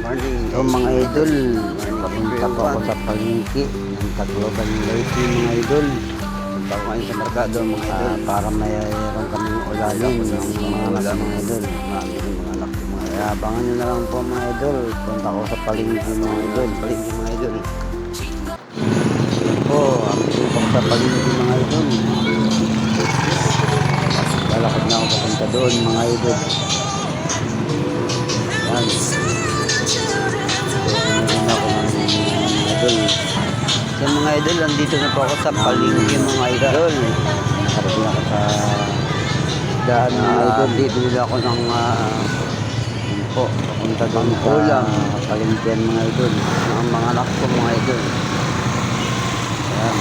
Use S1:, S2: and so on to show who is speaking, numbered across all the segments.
S1: So mga idol, papunta po ako sa palengke ng Tacloban Leyte mga idol. Punta ko ngayon sa merkado mga idol para mayroon kaming ulanin ng mga anak mga idol. Mga anak mga idol. Abangan nyo na lang po mga idol. Punta ko sa palengke mga idol. Palengke mga idol. Yan po, ang punta ko sa palengke mga idol. Lalakad na ako papunta doon mga idol. Yan. So mga idol, andito na po ako sa palengke mga idol. Nakarating ako sa daan mga idol. Bibili ako ng po, papunta doon sa palengke mga idol. Ang mga anak ko mga idol. Ayan.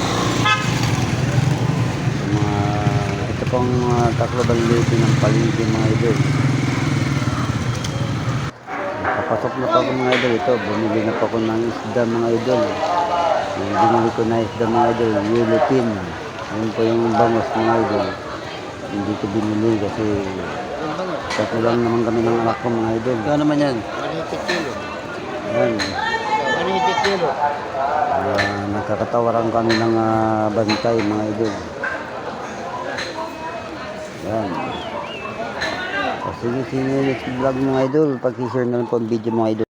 S1: Ito pong Tacloban Leyte ng palengke mga idol. Papasok na po ako mga idol. Ito, bumili na po ako ng isda mga idol. Yung binili ko na isda mga idol, yellowfin. Ayun po yung bangos mga idol. Hindi ko binili kasi tatlo lang naman kami ng anak ko mga idol. Kaya naman yan?
S2: 180 kilo.
S1: Ayan.
S2: 180 kilo.
S1: Nagkakatawaran kami ng bantay mga idol. Ayan. Sige, next vlog mga idol. Pag-share na lang po ang video mga idol.